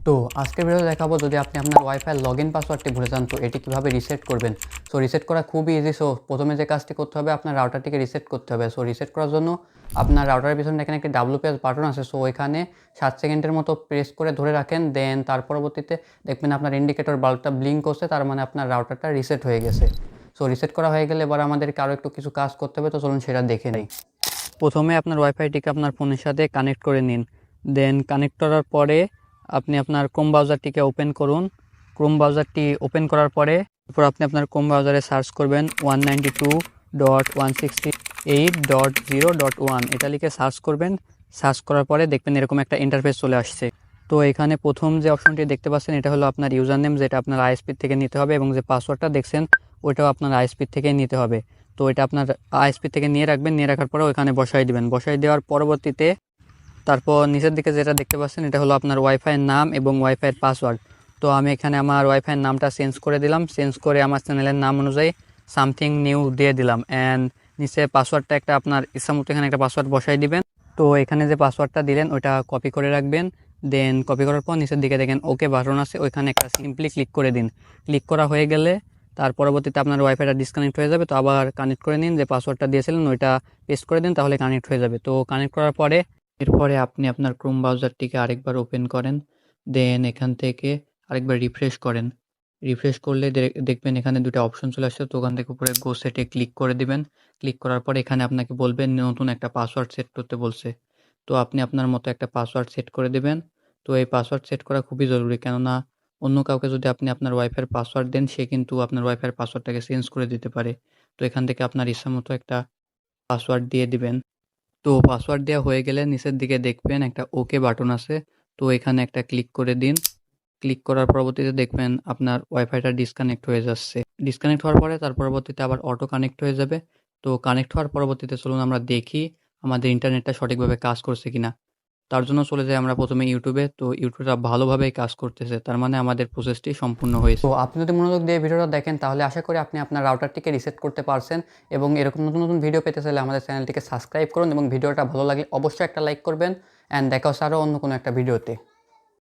তো আজকের ভিডিওতে দেখাবো যদি আপনি আপনার ওয়াইফাই লগইন পাসওয়ার্ডটি ভুলে যান তো এটি কীভাবে রিসেট করবেন। সো রিসেট করা খুবই ইজি। সো প্রথমে যে কাজটি করতে হবে আপনার রাউটারটিকে রিসেট করতে হবে। সো রিসেট করার জন্য আপনার রাউটারের পিছনে এখানে একটি WPS বাটন আছে। সো এখানে 7 সেকেন্ডের মতো প্রেস করে ধরে রাখেন, দেন তার পরবর্তীতে দেখবেন আপনার ইন্ডিকেটর বাল্বটা ব্লিঙ্ক করছে, তার মানে আপনার রাউটারটা রিসেট হয়ে গেছে। সো রিসেট করা হয়ে গেলে এবার আমাদেরকে আরও একটু কিছু কাজ করতে হবে, তো চলুন সেটা দেখে নিই। প্রথমে আপনার ওয়াইফাইটিকে আপনার ফোনের সাথে কানেক্ট করে নিন। দেন কানেক্ট করার পরে আপনি আপনার ক্রোম ব্রাউজারটিকে ওপেন করুন। ক্রোম ব্রাউজারটি ওপেন করার পরে এরপর আপনি আপনার ক্রোম ব্রাউজারে সার্চ করবেন 192.168.0.1 এটা লিখে সার্চ করবেন। সার্চ করার পরে দেখবেন এরকম একটা ইন্টারফেস চলে আসছে। তো এখানে প্রথম যে অপশনটি দেখতে পাচ্ছেন এটা হলো আপনার ইউজার নেম, যেটা আপনার আইএসপি থেকে নিতে হবে, এবং যে পাসওয়ার্ডটা দেখছেন ওইটাও আপনার আইএসপি থেকেই নিতে হবে। তো এটা আপনার আইএসপি থেকে নিয়ে রাখবেন, নিয়ে রাখার পরে ওইখানে বসাই দিবেন। বসাই দেওয়ার পরবর্তীতে তারপর নিচের দিকে যেটা দেখতে পাচ্ছেন এটা হলো আপনার ওয়াইফাইয়ের নাম এবং ওয়াইফাইয়ের পাসওয়ার্ড। তো আমি এখানে আমার ওয়াইফাইয়ের নামটা চেঞ্জ করে দিলাম, চেঞ্জ করে আমার চ্যানেলের নাম অনুযায়ী সামথিং নিউ দিয়ে দিলাম। অ্যান্ড নিচে পাসওয়ার্ডটা একটা আপনার ইচ্ছামতো এখানে একটা পাসওয়ার্ড বসাই দিবেন। তো এখানে যে পাসওয়ার্ডটা দিলেন ওইটা কপি করে রাখবেন। দেন কপি করার পর নিচের দিকে দেখেন ওকে বাটন আছে, ওইখানে একটা সিম্পলি ক্লিক করে দিন। ক্লিক করা হয়ে গেলে তার পরবর্তীতে আপনার ওয়াইফাইটা ডিসকানেক্ট হয়ে যাবে। তো আবার কানেক্ট করে নিন, যে পাসওয়ার্ডটা দিয়েছিলেন ওইটা পেস্ট করে দিন, তাহলে কানেক্ট হয়ে যাবে। তো কানেক্ট করার পরে এরপরে আপনি আপনার ক্রোম ব্রাউজারটিকে আরেকবার ওপেন করেন। দেন এখান থেকে আরেকবার রিফ্রেশ করেন। রিফ্রেশ করলে দেখবেন এখানে দুটো অপশন চলে আসছে। তো ওখান থেকে উপরে গো সেটে ক্লিক করে দিবেন। ক্লিক করার পরে এখানে আপনাকে বলবে নতুন একটা পাসওয়ার্ড সেট করতে বলছে। তো আপনি আপনার মতো একটা পাসওয়ার্ড সেট করে দিবেন। তো এই পাসওয়ার্ড সেট করা খুবই জরুরি, কেননা অন্য কাউকে যদি আপনি আপনার ওয়াইফাইয়ের পাসওয়ার্ড দেন সে কিন্তু আপনার ওয়াইফাইয়ের পাসওয়ার্ডটাকে চেঞ্জ করে দিতে পারে। তো এখান থেকে আপনার ইচ্ছামতো একটা পাসওয়ার্ড দিয়ে দিবেন। তো পাসওয়ার্ড দেওয়া হয়ে গেলে নিচের দিকে দেখবেন একটা ওকে বাটন আছে। তো এখানে একটা ক্লিক করে দিন। ক্লিক করার পরবর্তীতে দেখবেন আপনার ওয়াইফাইটা ডিসকানেক্ট হয়ে যাচ্ছে। ডিসকানেক্ট হওয়ার পরে তার পরবর্তীতে আবার অটো কানেক্ট হয়ে যাবে। তো কানেক্ট হওয়ার পরবর্তীতে চলুন আমরা দেখি আমাদের ইন্টারনেটটা সঠিকভাবে কাজ করছে কিনা। তার জন্য চলে যাই আমরা প্রথমে ইউটিউবে। তো ইউটিউবটা ভালোভাবেই কাজ করতেছে, তার মানে আমাদের প্রসেসটি সম্পূর্ণ হয়েছে। তো আপনি যদি মনোযোগ দিয়ে ভিডিওটা দেখেন তাহলে আশা করি আপনি আপনার রাউটারটিকে রিসেট করতে পারছেন। এবং এরকম নতুন নতুন ভিডিও পেতে চাইলে আমাদের চ্যানেলটিকে সাবস্ক্রাইব করুন, এবং ভিডিওটা ভালো লাগলে অবশ্যই একটা লাইক করবেন। অ্যান্ড দেখা হচ্ছে আরও অন্য কোনো একটা ভিডিওতে।